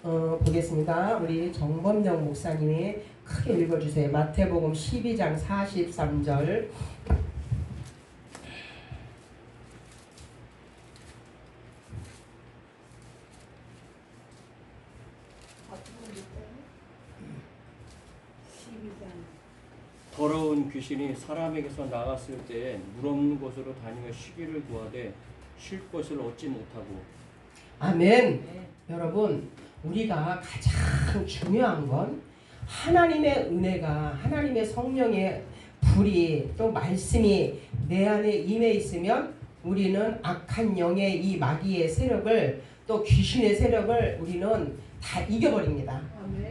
보겠습니다. 우리 정범영 목사님이 크게 읽어주세요. 마태복음 12장 43절. 더러운 귀신이 사람에게서 나갔을 때 물 없는 곳으로 다니며 쉬기를 구하되 쉴 곳을 얻지 못하고. 아멘. 여러분, 우리가 가장 중요한 건 하나님의 은혜가, 하나님의 성령의 불이, 또 말씀이 내 안에 임해 있으면 우리는 악한 영의 이 마귀의 세력을, 또 귀신의 세력을 우리는 다 이겨버립니다.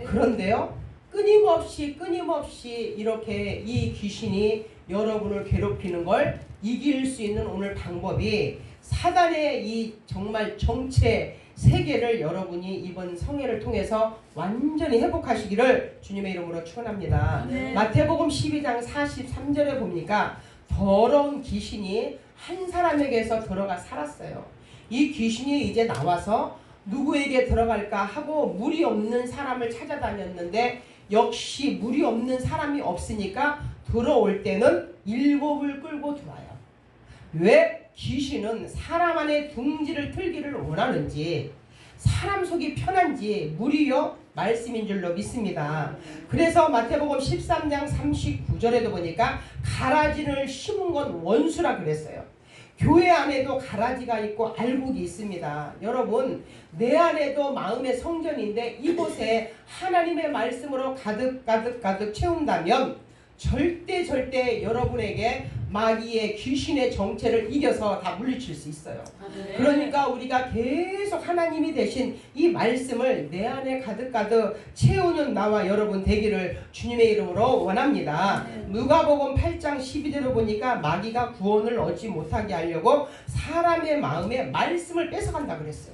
그런데요, 끊임없이 이렇게 이 귀신이 여러분을 괴롭히는 걸 이길 수 있는 오늘 방법이, 사단의 이 정말 정체 세계를 여러분이 이번 성회를 통해서 완전히 회복하시기를 주님의 이름으로 축원합니다. 마태복음 12장 43절에 보니까 더러운 귀신이 한 사람에게서 들어가 살았어요. 이 귀신이 이제 나와서 누구에게 들어갈까 하고 물이 없는 사람을 찾아다녔는데 역시 물이 없는 사람이 없으니까 들어올 때는 7을 끌고 들어와요. 왜? 귀신은 사람 안에 둥지를 틀기를 원하는지, 사람 속이 편한지 물이요 말씀인 줄로 믿습니다. 그래서 마태복음 13장 39절에도 보니까 가라지를 심은 건 원수라 그랬어요. 교회 안에도 가라지가 있고 알곡이 있습니다. 여러분, 내 안에도 마음의 성전인데 이곳에 하나님의 말씀으로 가득 채운다면 절대 여러분에게 마귀의 귀신의 정체를 이겨서 다 물리칠 수 있어요. 그러니까 우리가 계속 하나님이 되신 이 말씀을 내 안에 가득 채우는 나와 여러분 되기를 주님의 이름으로 원합니다. 누가복음 8장 12절을 보니까 마귀가 구원을 얻지 못하게 하려고 사람의 마음에 말씀을 뺏어간다 그랬어요.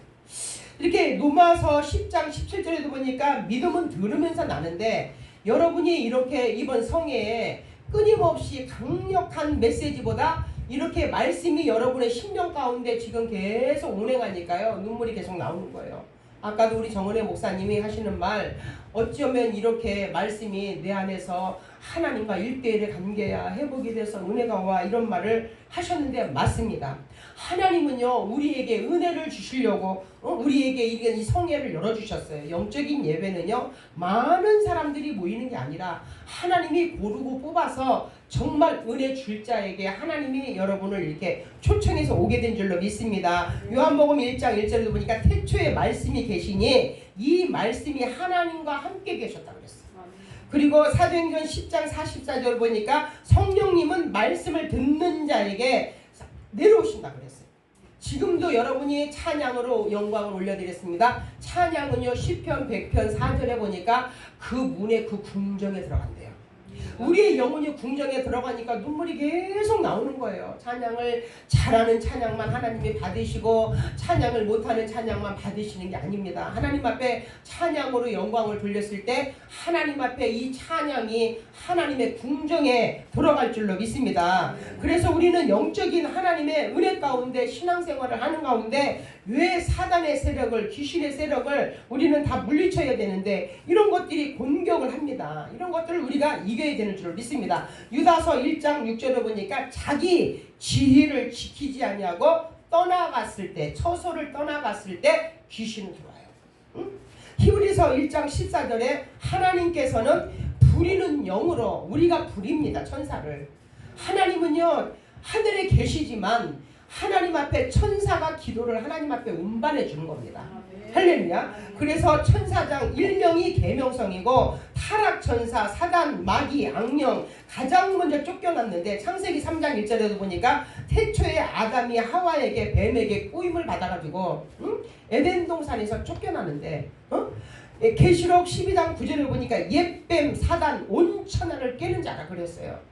이렇게 로마서 10장 17절에도 보니까 믿음은 들으면서 나는데, 여러분이 이렇게 이번 성회에 끊임없이 강력한 메시지보다 이렇게 말씀이 여러분의 심령 가운데 지금 계속 운행하니까요, 눈물이 계속 나오는 거예요. 아까도 우리 정은혜 목사님이 하시는 말, 어쩌면 이렇게 말씀이 내 안에서 하나님과 1대1의 관계야 회복이 돼서 은혜가 와, 이런 말을 하셨는데 맞습니다. 하나님은요 우리에게 은혜를 주시려고 우리에게 이 성회를 열어주셨어요. 영적인 예배는요 많은 사람들이 모이는 게 아니라 하나님이 고르고 뽑아서 정말 은혜 줄 자에게 하나님이 여러분을 이렇게 초청해서 오게 된 줄로 믿습니다. 요한복음 1장 1절에도 보니까 태초에 말씀이 계시니 이 말씀이 하나님과 함께 계셨다고 그랬어요. 그리고 사도행전 10장 44절 보니까 성령님은 말씀을 듣는 자에게 내려오신다고 그랬어요. 지금도 여러분이 찬양으로 영광을 올려드렸습니다. 찬양은요 시편 100편 4절에 보니까 그 문에 그 궁정에 들어간대요. 우리의 영혼이 궁정에 들어가니까 눈물이 계속 나오는 거예요. 찬양을 잘하는 찬양만 하나님이 받으시고 찬양을 못하는 찬양만 받으시는 게 아닙니다. 하나님 앞에 찬양으로 영광을 돌렸을 때 하나님 앞에 이 찬양이 하나님의 궁정에 들어갈 줄로 믿습니다. 그래서 우리는 영적인 하나님의 은혜 가운데 신앙생활을 하는 가운데 왜 사단의 세력을, 귀신의 세력을 우리는 다 물리쳐야 되는데 이런 것들이 공격을 합니다. 이런 것들을 우리가 이겨야 되는 줄 믿습니다. 유다서 1장 6절에 보니까 자기 지위를 지키지 아니하고 떠나갔을 때, 처소를 떠나갔을 때 귀신은 들어와요. 응? 히브리서 1장 14절에 하나님께서는 부리는 영으로, 우리가 부립니다. 천사를. 하나님은요 하늘에 계시지만 하나님 앞에 천사가 기도를 하나님 앞에 운반해 주는 겁니다. 할렐루야. 그래서 천사장 일명이 계명성이고 타락천사, 사단, 마귀, 악령 가장 먼저 쫓겨났는데 창세기 3장 1절에도 보니까 태초에 아담이 하와에게 뱀에게 꼬임을 받아가지고 에덴 동산에서 쫓겨나는데 계시록 12장 9절을 보니까 옛뱀 사단 온 천하를 깨는 자라 그랬어요.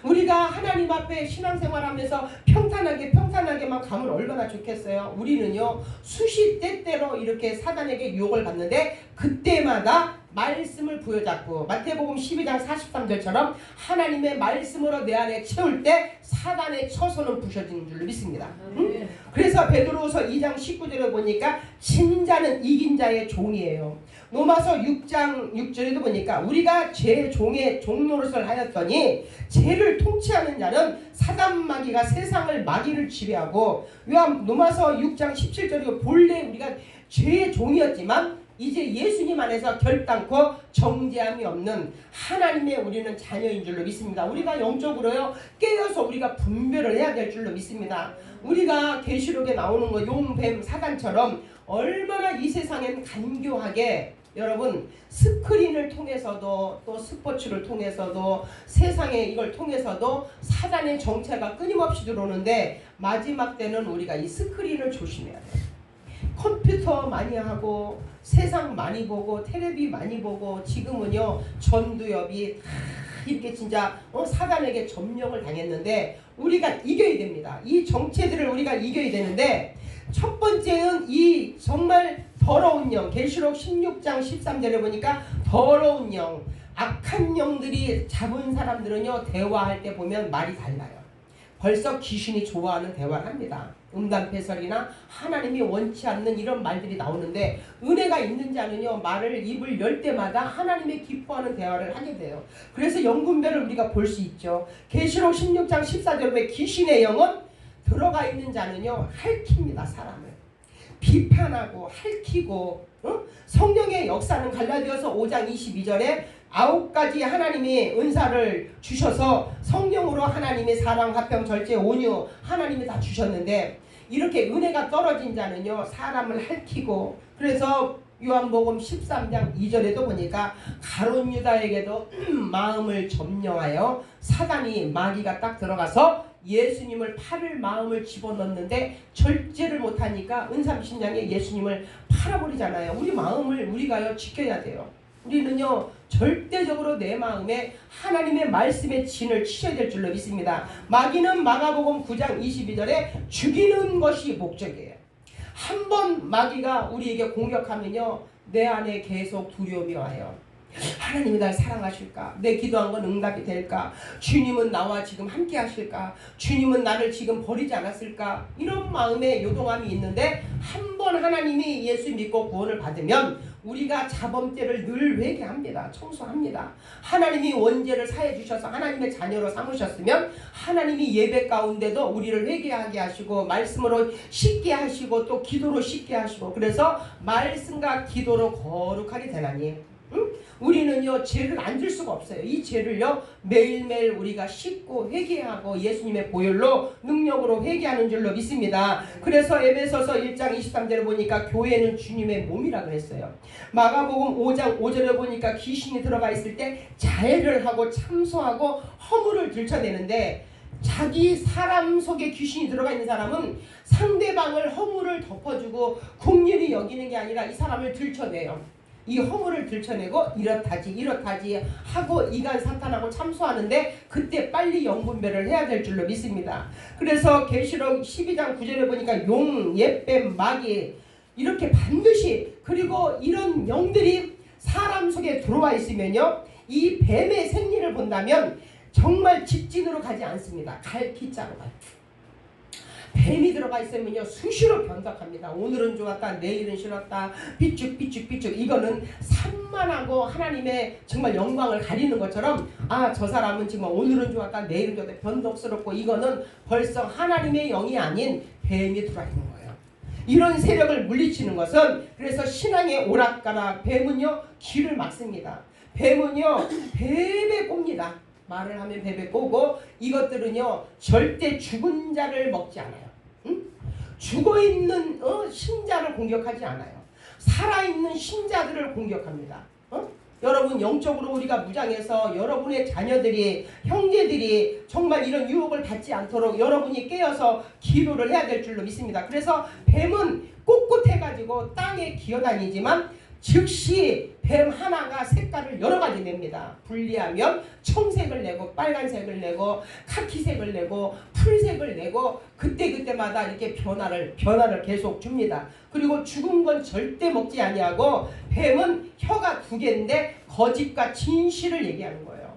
우리가 하나님 앞에 신앙생활하면서 평탄하게만 가면 얼마나 좋겠어요. 우리는요 수시 때때로 이렇게 사단에게 유혹을 받는데 그때마다 말씀을 부여잡고 마태복음 12장 43절처럼 하나님의 말씀으로 내 안에 채울 때 사단의 처소는 부셔지는 줄로 믿습니다. 응? 그래서 베드로후서 2장 19절에 보니까 친자는 이긴 자의 종이에요. 로마서 6장 6절에도 보니까 우리가 죄의 종의 종노릇을 하였더니 죄를 통치하는 자는 사단 마귀가 세상을 마귀를 지배하고 로마서 6장 17절에 본래 우리가 죄의 종이었지만 이제 예수님 안에서 결단코 정죄함이 없는 하나님의 우리는 자녀인 줄로 믿습니다. 우리가 영적으로요 깨어서 우리가 분별을 해야 될 줄로 믿습니다. 우리가 계시록에 나오는 거 용뱀 사단처럼 얼마나 이 세상엔 간교하게 여러분 스크린을 통해서도 또 스포츠를 통해서도 세상에 이걸 통해서도 사단의 정체가 끊임없이 들어오는데 마지막 때는 우리가 이 스크린을 조심해야 돼요. 컴퓨터 많이 하고 세상 많이 보고 텔레비 많이 보고 지금은요 전두엽이 이렇게 진짜 사단에게 점령을 당했는데 우리가 이겨야 됩니다. 이 정체들을 우리가 이겨야 되는데 첫 번째는 이 정말 더러운 영, 계시록 16장 13절에 보니까 더러운 영, 악한 영들이 잡은 사람들은요 대화할 때 보면 말이 달라요. 벌써 귀신이 좋아하는 대화를 합니다. 음담패설이나 하나님이 원치 않는 이런 말들이 나오는데 은혜가 있는 자는요 말을 입을 열 때마다 하나님의 기뻐하는 대화를 하게 돼요. 그래서 영분별을 우리가 볼 수 있죠. 계시록 16장 14절에 귀신의 영은 들어가 있는 자는요 핥힙니다. 사람을 비판하고 핥히고 성령의 역사는 갈라디아서 5장 22절에 9가지 하나님이 은사를 주셔서 성령으로 하나님이 사랑, 화평, 절제, 온유 하나님이 다 주셨는데 이렇게 은혜가 떨어진 자는요 사람을 핥히고 그래서 요한복음 13장 2절에도 보니까 가룟 유다에게도 마음을 점령하여 사단이 마귀가 딱 들어가서 예수님을 팔을 마음을 집어넣는데 절제를 못하니까 은삼신장에 예수님을 팔아버리잖아요. 우리 마음을 우리가요 지켜야 돼요. 우리는요 절대적으로 내 마음에 하나님의 말씀의 진을 치셔야 될 줄로 믿습니다. 마귀는 마가복음 9장 22절에 죽이는 것이 목적이에요. 한 번 마귀가 우리에게 공격하면요 내 안에 계속 두려움이 와요. 하나님이 날 사랑하실까? 내 기도한 건 응답이 될까? 주님은 나와 지금 함께 하실까? 주님은 나를 지금 버리지 않았을까? 이런 마음에 요동함이 있는데 한 번 하나님이 예수 믿고 구원을 받으면 우리가 자범죄를 늘 회개합니다. 청소합니다. 하나님이 원죄를 사해 주셔서 하나님의 자녀로 삼으셨으면 하나님이 예배 가운데도 우리를 회개하게 하시고 말씀으로 씻게 하시고 또 기도로 씻게 하시고 그래서 말씀과 기도로 거룩하게 되나니 우리는요 죄를 안 질 수가 없어요. 이 죄를요 매일매일 우리가 씻고 회개하고 예수님의 보혈로 능력으로 회개하는 줄로 믿습니다. 그래서 에베소서 1장 23절에 보니까 교회는 주님의 몸이라 그랬어요. 마가복음 5장 5절에 보니까 귀신이 들어가 있을 때 자해를 하고 참소하고 허물을 들춰내는데 자기 사람 속에 귀신이 들어가 있는 사람은 상대방을 허물을 덮어주고 긍휼히 여기는 게 아니라 이 사람을 들춰내요. 이 허물을 들춰내고 이렇다지 하고 이간 사탄하고 참소하는데 그때 빨리 영분별을 해야 될 줄로 믿습니다. 그래서 계시록 12장 9절에 보니까 용, 옛뱀, 마귀 이렇게 반드시 그리고 이런 영들이 사람 속에 들어와 있으면요 이 뱀의 생리를 본다면 정말 직진으로 가지 않습니다. 갈피자로 가요. 뱀이 들어가 있으면요 수시로 변덕합니다. 오늘은 좋았다 내일은 싫었다 삐죽 이거는 산만하고 하나님의 정말 영광을 가리는 것처럼 아 저 사람은 정말 오늘은 좋았다 내일은 좋았다 변덕스럽고 이거는 벌써 하나님의 영이 아닌 뱀이 들어와 있는 거예요. 이런 세력을 물리치는 것은 그래서 신앙의 오락가락 뱀은요 길을 막습니다. 뱀은요 뱀에 꼽니다. 말을 하면 베베 꼬고 이것들은요 절대 죽은 자를 먹지 않아요. 응? 죽어있는 신자를 공격하지 않아요. 살아있는 신자들을 공격합니다. 여러분 영적으로 우리가 무장해서 여러분의 자녀들이 형제들이 정말 이런 유혹을 받지 않도록 여러분이 깨어서 기도를 해야 될 줄로 믿습니다. 그래서 뱀은 꼿꼿해가지고 땅에 기어다니지만 즉시 뱀 하나가 색깔을 여러 가지 냅니다. 분리하면 청색을 내고 빨간색을 내고 카키색을 내고 풀색을 내고 그때마다 이렇게 변화를 계속 줍니다. 그리고 죽은 건 절대 먹지 아니하고 뱀은 혀가 2개인데 거짓과 진실을 얘기하는 거예요.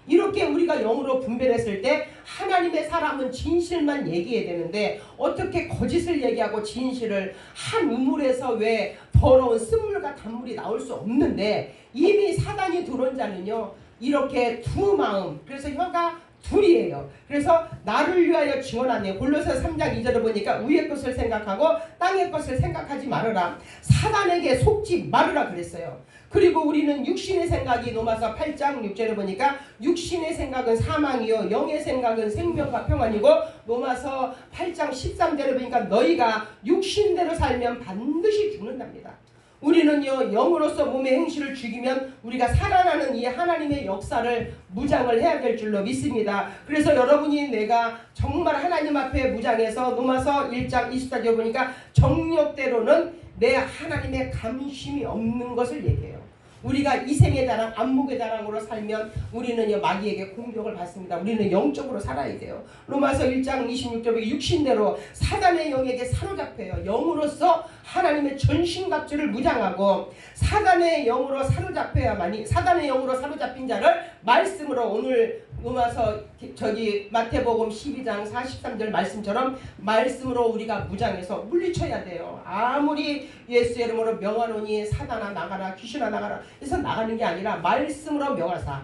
이렇게 우리가 영으로 분별했을 때 하나님의 사람은 진실만 얘기해야 되는데 어떻게 거짓을 얘기하고 진실을 한 우물에서 왜 더러운 쓴물과 단물이 나올 수 없는데 이미 사단이 들어온 자는요 이렇게 두 마음 그래서 혀가 둘이에요. 그래서 나를 위하여 증언하네. 골로새 3장 2절을 보니까 위의 것을 생각하고 땅의 것을 생각하지 말아라. 사단에게 속지 말으라 그랬어요. 그리고 우리는 육신의 생각이 로마서 8장 6절에 보니까 육신의 생각은 사망이요 영의 생각은 생명과 평안이고 로마서 8장 13절에 보니까 너희가 육신대로 살면 반드시 죽는답니다. 우리는요 영으로서 몸의 행실을 죽이면 우리가 살아나는 이 하나님의 역사를 무장을 해야 될 줄로 믿습니다. 그래서 여러분이 내가 정말 하나님 앞에 무장해서 로마서 1장 24절 보니까 정욕대로는 내 하나님의 감심이 없는 것을 얘기해요. 우리가 이생의 자랑, 안목의 자랑으로 살면 우리는 마귀에게 공격을 받습니다. 우리는 영적으로 살아야 돼요. 로마서 1장 26절에 육신대로 사단의 영에게 사로잡혀요. 영으로서 하나님의 전신갑주를 무장하고 사단의 영으로 사로잡혀야만이 사단의 영으로 사로잡힌 자를 말씀으로 오늘 로마서 마태복음 12장 43절 말씀처럼 말씀으로 우리가 무장해서 물리쳐야 돼요. 아무리 예수의 이름으로 명하노니 사단아 나가라 귀신아 나가라 그래서 나가는 게 아니라 말씀으로 명하사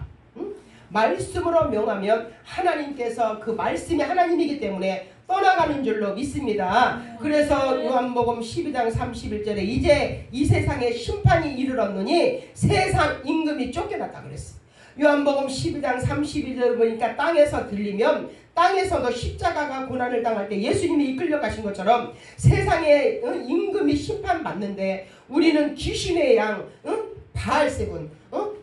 말씀으로 명하면 하나님께서 그 말씀이 하나님이기 때문에 떠나가는 줄로 믿습니다. 그래서 요한복음 12장 31절에 이제 이 세상에 심판이 이르렀느니 세상 임금이 쫓겨났다 그랬어요. 요한복음 12장 32절 보니까 땅에서 들리면 땅에서도 십자가가 고난을 당할 때 예수님이 이끌려 가신 것처럼 세상에 임금이 심판받는데 우리는 귀신의 양 바알세분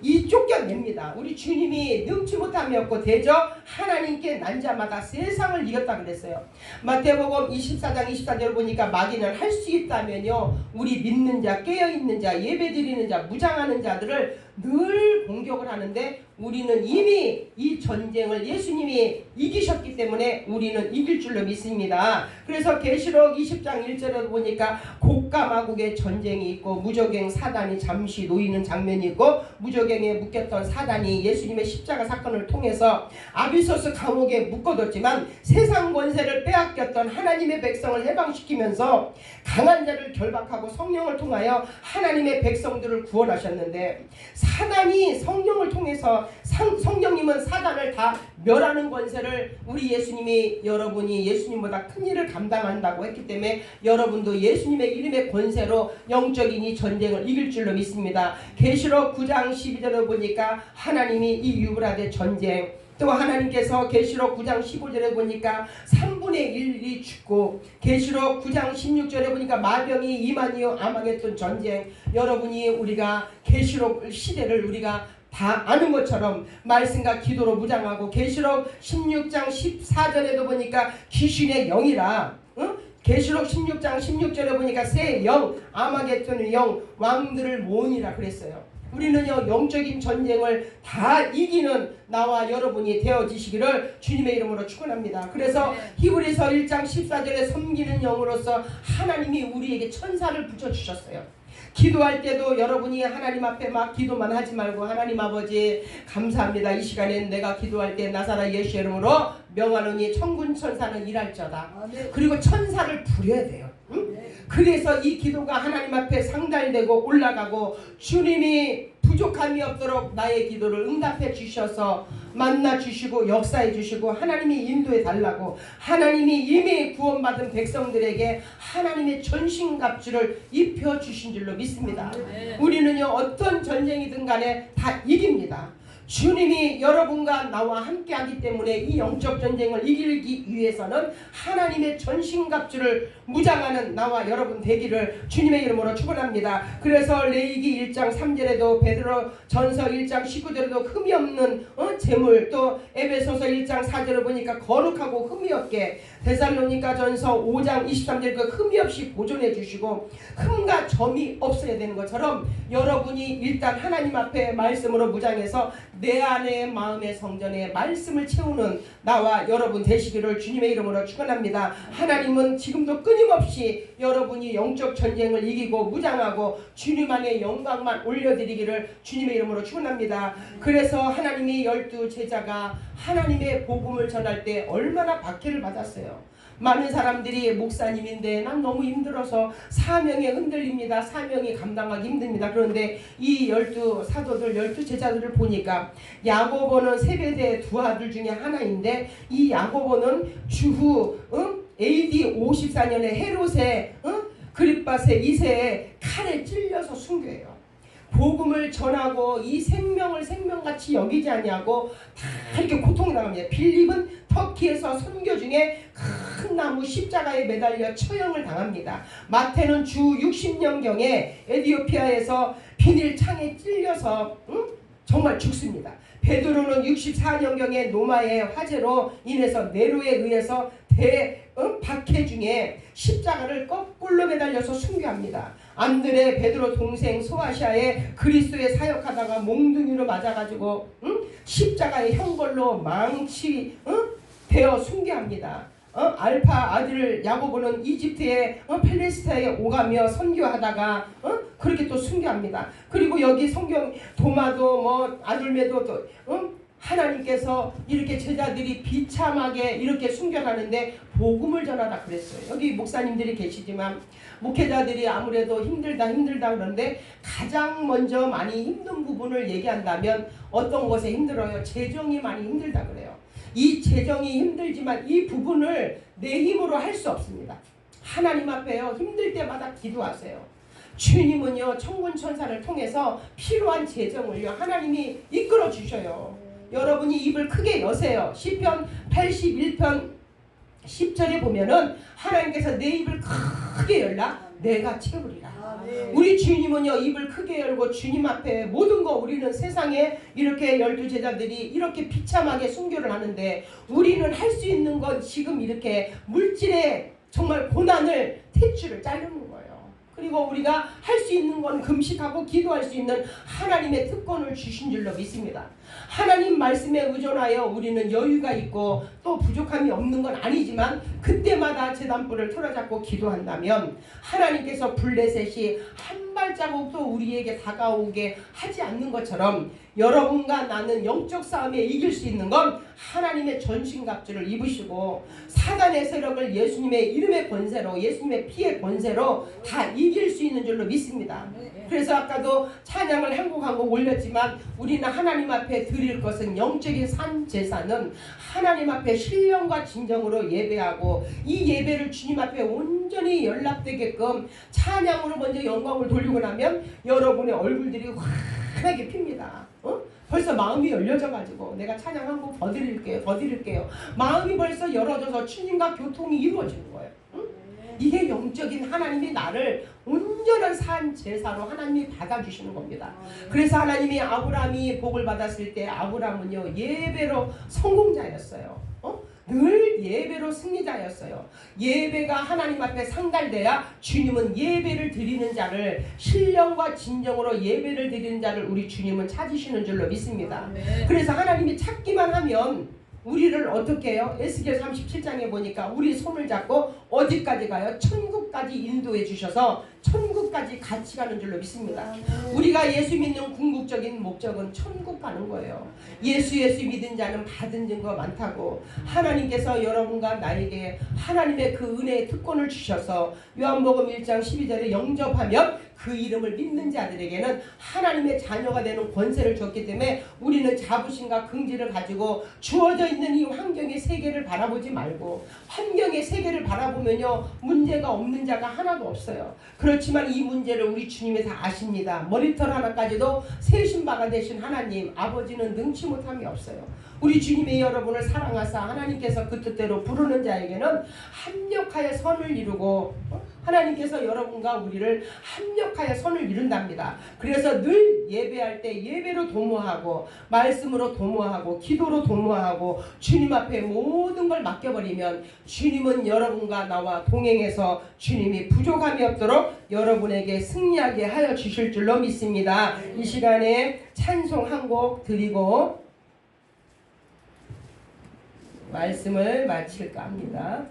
이 쫓겨냅니다. 우리 주님이 능치 못함이 없고 대저 하나님께 난 자마다 세상을 이겼다 그랬어요. 마태복음 24장 24절 보니까 마귀는 할 수 있다면요 우리 믿는 자 깨어있는 자 예배드리는 자 무장하는 자들을 늘 공격을 하는데 우리는 이미 이 전쟁을 예수님이 이기셨기 때문에 우리는 이길 줄로 믿습니다. 그래서 계시록 20장 1절에 보니까 곡가마국의 전쟁이 있고 무저갱 사단이 잠시 놓이는 장면이 있고 무저갱에 묶였던 사단이 예수님의 십자가 사건을 통해서 아비소스 감옥에 묶어뒀지만 세상 권세를 빼앗겼던 하나님의 백성을 해방시키면서 강한 자를 결박하고 성령을 통하여 하나님의 백성들을 구원하셨는데 사단이 성령을 통해서 성령님은 사단을 다 멸하는 권세를 우리 예수님이 여러분이 예수님보다 큰 일을 감당한다고 했기 때문에 여러분도 예수님의 이름의 권세로 영적인 이 전쟁을 이길 줄로 믿습니다. 계시록 9장 12절을 보니까 하나님이 이 유브라데 전쟁 또 하나님께서 계시록 9장 15절에 보니까 3분의 1이 죽고 계시록 9장 16절에 보니까 마병이 이만이요 아마겟돈 전쟁 여러분이 우리가 계시록 시대를 우리가 다 아는 것처럼 말씀과 기도로 무장하고 계시록 16장 14절에도 보니까 귀신의 영이라 계시록 16장 16절에 보니까 새 영 아마겟돈의 영 왕들을 모으니라 그랬어요. 우리는요 영적인 전쟁을 다 이기는 나와 여러분이 되어지시기를 주님의 이름으로 축원합니다. 그래서 히브리서 1장 14절에 섬기는 영으로서 하나님이 우리에게 천사를 붙여주셨어요. 기도할 때도 여러분이 하나님 앞에 막 기도만 하지 말고 하나님 아버지 감사합니다. 이 시간엔 내가 기도할 때 나사렛 예수의 이름으로 명하노니 천군 천사는 일할저다. 그리고 천사를 부려야 돼요. 그래서 이 기도가 하나님 앞에 상달되고 올라가고 주님이 부족함이 없도록 나의 기도를 응답해 주셔서 만나 주시고 역사해 주시고 하나님이 인도해 달라고 하나님이 이미 구원받은 백성들에게 하나님의 전신갑주를 입혀 주신 줄로 믿습니다. 우리는요 어떤 전쟁이든 간에 다 이깁니다. 주님이 여러분과 나와 함께 하기 때문에 이 영적 전쟁을 이기기 위해서는 하나님의 전신갑주를 무장하는 나와 여러분 되기를 주님의 이름으로 축원합니다. 그래서 레위기 1장 3절에도 베드로 전서 1장 19절에도 흠이 없는 재물 또 에베소서 1장 4절을 보니까 거룩하고 흠이 없게 데살로니가 전서 5장 23절 그 흠이 없이 보존해 주시고 흠과 점이 없어야 되는 것처럼 여러분이 일단 하나님 앞에 말씀으로 무장해서 내 안에 마음의 성전에 말씀을 채우는 나와 여러분 되시기를 주님의 이름으로 축원합니다. 하나님은 지금도 끊임없이 여러분이 영적 전쟁을 이기고 무장하고 주님 안에 영광만 올려드리기를 주님의 이름으로 축원합니다. 그래서 하나님이 12 제자가 하나님의 복음을 전할 때 얼마나 박해를 받았어요. 많은 사람들이 목사님인데 난 너무 힘들어서 사명에 흔들립니다. 사명이 감당하기 힘듭니다. 그런데 이 12 사도들 12 제자들을 보니까 야고보는 세베대의 두 아들 중에 하나인데 이 야고보는 주후 AD 54년에 헤롯의 그립바세 2세에 칼에 찔려서 순교해요. 복음을 전하고 이 생명을 생명같이 여기지 아니하고 다 이렇게 고통당합니다. 빌립은 터키에서 선교 중에 큰 나무 십자가에 매달려 처형을 당합니다. 마태는 주 60년경에 에티오피아에서 비닐창에 찔려서 정말 죽습니다. 베드로는 64년경에 노마의 화재로 인해서 네로에 의해서 박해 중에 십자가를 거꾸로 매달려서 순교합니다. 안드레 베드로 동생 소아시아에 그리스도에 사역하다가 몽둥이로 맞아가지고 십자가의 형벌로 망치 되어 순교합니다. 알파 아들 야고보는 이집트에 팔레스타인에 오가며 선교하다가 그렇게 또 순교합니다. 그리고 여기 성경 도마도 뭐 아둘메도 또 하나님께서 이렇게 제자들이 비참하게 이렇게 순교하는데 복음을 전하다 그랬어요. 여기 목사님들이 계시지만 목회자들이 아무래도 힘들다 그러는데 가장 먼저 많이 힘든 부분을 얘기한다면 어떤 것에 힘들어요? 재정이 많이 힘들다 그래요. 이 재정이 힘들지만 이 부분을 내 힘으로 할 수 없습니다. 하나님 앞에요. 힘들 때마다 기도하세요. 주님은요 천군 천사를 통해서 필요한 재정을요 하나님이 이끌어 주셔요. 여러분이 입을 크게 여세요. 시편 81편 10절에 보면은 하나님께서 내 입을 크게 열라 내가 채우리라. 우리 주님은요 입을 크게 열고 주님 앞에 모든 거 우리는 세상에 이렇게 12 제자들이 이렇게 비참하게 순교를 하는데 우리는 할 수 있는 건 지금 이렇게 물질의 정말 고난을 탯줄을 자르는 거예요. 그리고 우리가 할 수 있는 건 금식하고 기도할 수 있는 하나님의 특권을 주신 줄로 믿습니다. 하나님 말씀에 의존하여 우리는 여유가 있고 또 부족함이 없는 건 아니지만 그때마다 제단불을 틀어잡고 기도한다면 하나님께서 블레셋이 한 발자국도 우리에게 다가오게 하지 않는 것처럼 여러분과 나는 영적 싸움에 이길 수 있는 건 하나님의 전신갑주를 입으시고 사단의 세력을 예수님의 이름의 권세로 예수님의 피의 권세로 다 이길 수 있는 줄로 믿습니다. 그래서 아까도 찬양을 한 곡 올렸지만 우리는 하나님 앞에 드릴 것은 영적인 산 제사는 하나님 앞에 신령과 진정으로 예배하고 이 예배를 주님 앞에 온전히 연락되게끔 찬양으로 먼저 영광을 돌리고 나면 여러분의 얼굴들이 환하게 핍니다. 벌써 마음이 열려져 가지고 내가 찬양 한 곡 더 드릴게요. 마음이 벌써 열어져서 주님과 교통이 이루어지는 거예요. 이게 영적인 하나님이 나를 온전한 산 제사로 하나님이 받아주시는 겁니다. 그래서 하나님이 아브라함이 복을 받았을 때 아브라함은요 예배로 성공자였어요. 늘 예배로 승리자였어요. 예배가 하나님 앞에 상달돼야 주님은 예배를 드리는 자를 신령과 진정으로 예배를 드리는 자를 우리 주님은 찾으시는 줄로 믿습니다. 그래서 하나님이 찾기만 하면 우리를 어떻게 해요? 에스겔 37장에 보니까 우리 손을 잡고 어디까지 가요? 천국까지 인도해 주셔서 천국까지 같이 가는 줄로 믿습니다. 우리가 예수 믿는 궁극적인 목적은 천국 가는 거예요. 예수 믿은 자는 받은 증거 많다고 하나님께서 여러분과 나에게 하나님의 그 은혜의 특권을 주셔서 요한복음 1장 12절에 영접하면 그 이름을 믿는 자들에게는 하나님의 자녀가 되는 권세를 줬기 때문에 우리는 자부심과 긍지를 가지고 주어져 있는 이 환경의 세계를 바라보지 말고 환경의 세계를 바라보면요 문제가 없는 자가 하나도 없어요. 그렇지만 이 문제를 우리 주님이 다 아십니다. 머리털 하나까지도 세신 바가 되신 하나님 아버지는 능치 못함이 없어요. 우리 주님의 여러분을 사랑하사 하나님께서 그 뜻대로 부르는 자에게는 합력하여 선을 이루고 하나님께서 여러분과 우리를 합력하여 선을 이룬답니다. 그래서 늘 예배할 때 예배로 도모하고 말씀으로 도모하고 기도로 도모하고 주님 앞에 모든 걸 맡겨버리면 주님은 여러분과 나와 동행해서 주님이 부족함이 없도록 여러분에게 승리하게 하여 주실 줄로 믿습니다. 이 시간에 찬송 한 곡 드리고 말씀을 마칠까 합니다.